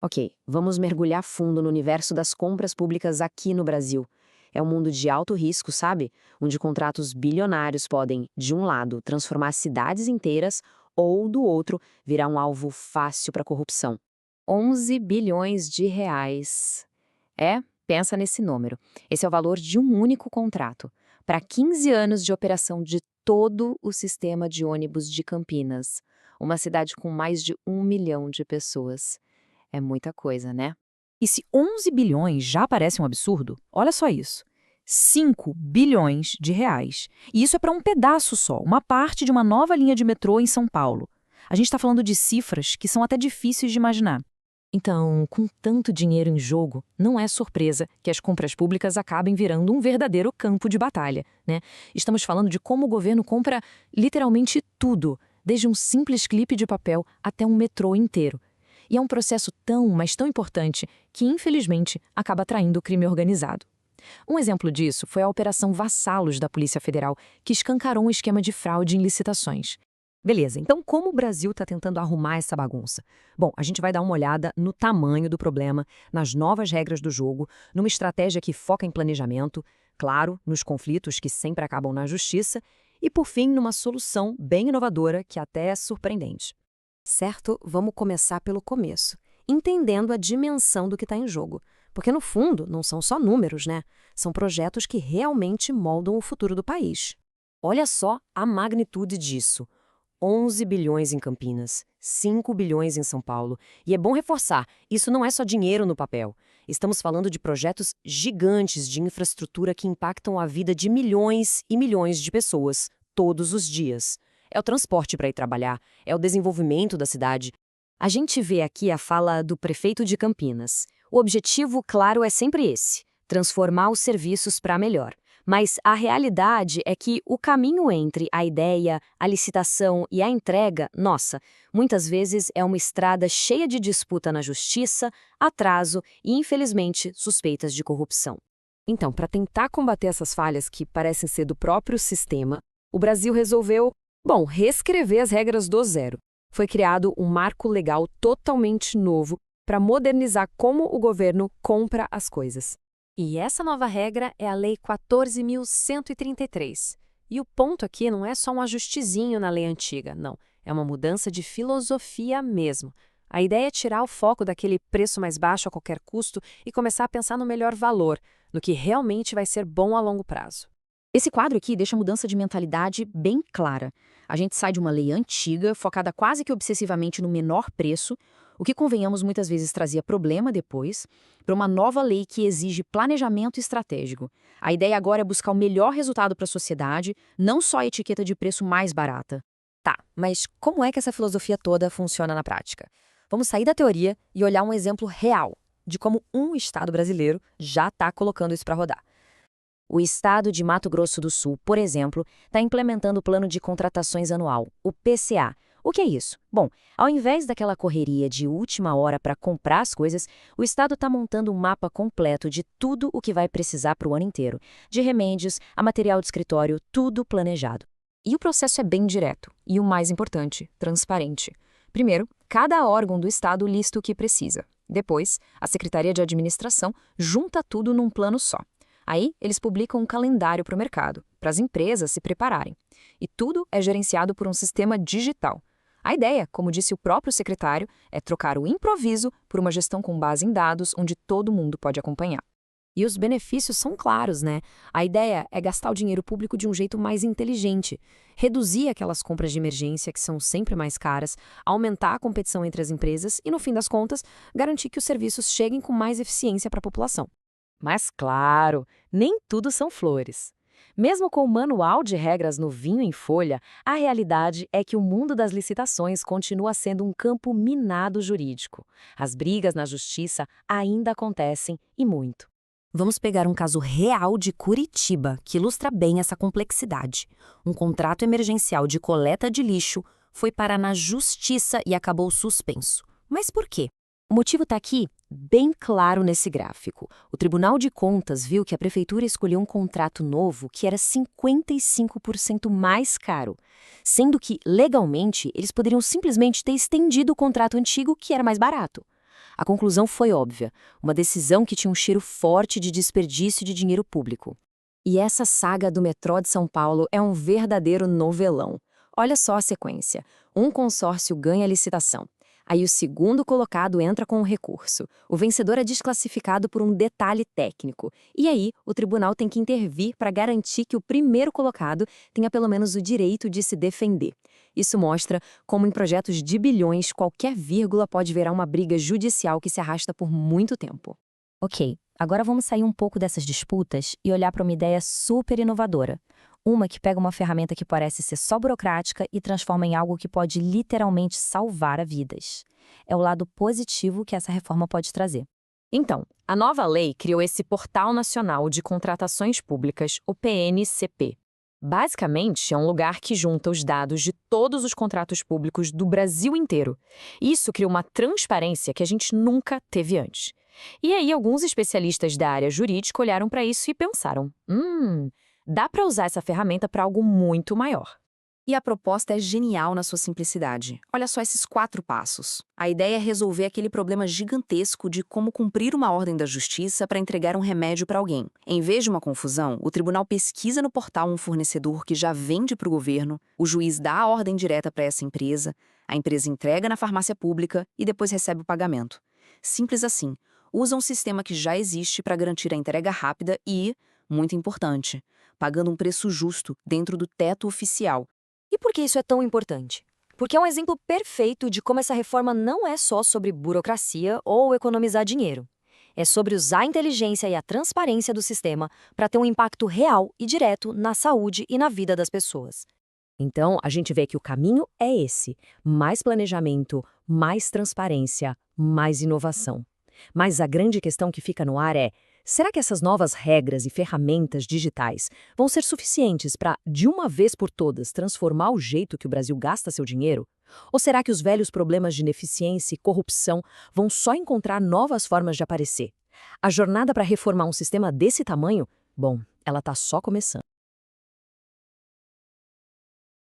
Ok, vamos mergulhar fundo no universo das compras públicas aqui no Brasil. É um mundo de alto risco, sabe? Onde contratos bilionários podem, de um lado, transformar cidades inteiras, ou, do outro, virar um alvo fácil para corrupção. 11 bilhões de reais. Pensa nesse número. Esse é o valor de um único contrato, para 15 anos de operação de todo o sistema de ônibus de Campinas, uma cidade com mais de 1 milhão de pessoas. É muita coisa, né? E se 11 bilhões já parece um absurdo, olha só isso. 5 bilhões de reais. E isso é para um pedaço só, uma parte de uma nova linha de metrô em São Paulo. A gente está falando de cifras que são até difíceis de imaginar. Então, com tanto dinheiro em jogo, não é surpresa que as compras públicas acabem virando um verdadeiro campo de batalha, né? Estamos falando de como o governo compra literalmente tudo, desde um simples clipe de papel até um metrô inteiro. E é um processo tão, mas tão importante que, infelizmente, acaba atraindo o crime organizado. Um exemplo disso foi a Operação Vassalos da Polícia Federal, que escancarou um esquema de fraude em licitações. Beleza, então como o Brasil está tentando arrumar essa bagunça? Bom, a gente vai dar uma olhada no tamanho do problema, nas novas regras do jogo, numa estratégia que foca em planejamento, claro, nos conflitos que sempre acabam na justiça, e, por fim, numa solução bem inovadora que até é surpreendente. Certo? Vamos começar pelo começo, entendendo a dimensão do que está em jogo. Porque, no fundo, não são só números, né? São projetos que realmente moldam o futuro do país. Olha só a magnitude disso. 11 bilhões em Campinas, 5 bilhões em São Paulo. E é bom reforçar, isso não é só dinheiro no papel. Estamos falando de projetos gigantes de infraestrutura que impactam a vida de milhões e milhões de pessoas, todos os dias. É o transporte para ir trabalhar, é o desenvolvimento da cidade. A gente vê aqui a fala do prefeito de Campinas. O objetivo, claro, é sempre esse: transformar os serviços para melhor. Mas a realidade é que o caminho entre a ideia, a licitação e a entrega, nossa, muitas vezes é uma estrada cheia de disputa na justiça, atraso e, infelizmente, suspeitas de corrupção. Então, para tentar combater essas falhas que parecem ser do próprio sistema, o Brasil resolveu, reescrever as regras do zero. Foi criado um marco legal totalmente novo para modernizar como o governo compra as coisas. E essa nova regra é a Lei 14.133. E o ponto aqui não é só um ajustezinho na lei antiga, não. É uma mudança de filosofia mesmo. A ideia é tirar o foco daquele preço mais baixo a qualquer custo e começar a pensar no melhor valor, no que realmente vai ser bom a longo prazo. Esse quadro aqui deixa a mudança de mentalidade bem clara. A gente sai de uma lei antiga, focada quase que obsessivamente no menor preço, o que, convenhamos, muitas vezes trazia problema depois, para uma nova lei que exige planejamento estratégico. A ideia agora é buscar o melhor resultado para a sociedade, não só a etiqueta de preço mais barata. Tá, mas como é que essa filosofia toda funciona na prática? Vamos sair da teoria e olhar um exemplo real de como um estado brasileiro já está colocando isso para rodar. O estado de Mato Grosso do Sul, por exemplo, está implementando o Plano de Contratações Anual, o PCA. O que é isso? Bom, ao invés daquela correria de última hora para comprar as coisas, o estado está montando um mapa completo de tudo o que vai precisar para o ano inteiro, de remédios a material de escritório, tudo planejado. E o processo é bem direto e, o mais importante, transparente. Primeiro, cada órgão do estado lista o que precisa. Depois, a Secretaria de Administração junta tudo num plano só. Aí, eles publicam um calendário para o mercado, para as empresas se prepararem. E tudo é gerenciado por um sistema digital. A ideia, como disse o próprio secretário, é trocar o improviso por uma gestão com base em dados onde todo mundo pode acompanhar. E os benefícios são claros, né? A ideia é gastar o dinheiro público de um jeito mais inteligente, reduzir aquelas compras de emergência que são sempre mais caras, aumentar a competição entre as empresas e, no fim das contas, garantir que os serviços cheguem com mais eficiência para a população. Mas, claro, nem tudo são flores. Mesmo com o manual de regras no vinho em folha, a realidade é que o mundo das licitações continua sendo um campo minado jurídico. As brigas na justiça ainda acontecem, e muito. Vamos pegar um caso real de Curitiba, que ilustra bem essa complexidade. Um contrato emergencial de coleta de lixo foi parar na justiça e acabou suspenso. Mas por quê? O motivo está aqui, bem claro nesse gráfico. O Tribunal de Contas viu que a prefeitura escolheu um contrato novo que era 55% mais caro, sendo que, legalmente, eles poderiam simplesmente ter estendido o contrato antigo, que era mais barato. A conclusão foi óbvia, uma decisão que tinha um cheiro forte de desperdício de dinheiro público. E essa saga do metrô de São Paulo é um verdadeiro novelão. Olha só a sequência. Um consórcio ganha a licitação. Aí o segundo colocado entra com um recurso. O vencedor é desclassificado por um detalhe técnico. E aí, o tribunal tem que intervir para garantir que o primeiro colocado tenha pelo menos o direito de se defender. Isso mostra como em projetos de bilhões, qualquer vírgula pode virar uma briga judicial que se arrasta por muito tempo. Ok, agora vamos sair um pouco dessas disputas e olhar para uma ideia super inovadora. Uma que pega uma ferramenta que parece ser só burocrática e transforma em algo que pode literalmente salvar vidas. É o lado positivo que essa reforma pode trazer. Então, a nova lei criou esse Portal Nacional de Contratações Públicas, o PNCP. Basicamente, é um lugar que junta os dados de todos os contratos públicos do Brasil inteiro. Isso cria uma transparência que a gente nunca teve antes. E aí, alguns especialistas da área jurídica olharam para isso e pensaram: dá para usar essa ferramenta para algo muito maior. E a proposta é genial na sua simplicidade. Olha só esses 4 passos. A ideia é resolver aquele problema gigantesco de como cumprir uma ordem da justiça para entregar um remédio para alguém. Em vez de uma confusão, o tribunal pesquisa no portal um fornecedor que já vende para o governo, o juiz dá a ordem direta para essa empresa, a empresa entrega na farmácia pública e depois recebe o pagamento. Simples assim. Usa um sistema que já existe para garantir a entrega rápida e, muito importante, pagando um preço justo dentro do teto oficial. E por que isso é tão importante? Porque é um exemplo perfeito de como essa reforma não é só sobre burocracia ou economizar dinheiro. É sobre usar a inteligência e a transparência do sistema para ter um impacto real e direto na saúde e na vida das pessoas. Então, a gente vê que o caminho é esse: mais planejamento, mais transparência, mais inovação. Mas a grande questão que fica no ar é: será que essas novas regras e ferramentas digitais vão ser suficientes para, de uma vez por todas, transformar o jeito que o Brasil gasta seu dinheiro? Ou será que os velhos problemas de ineficiência e corrupção vão só encontrar novas formas de aparecer? A jornada para reformar um sistema desse tamanho, bom, ela está só começando.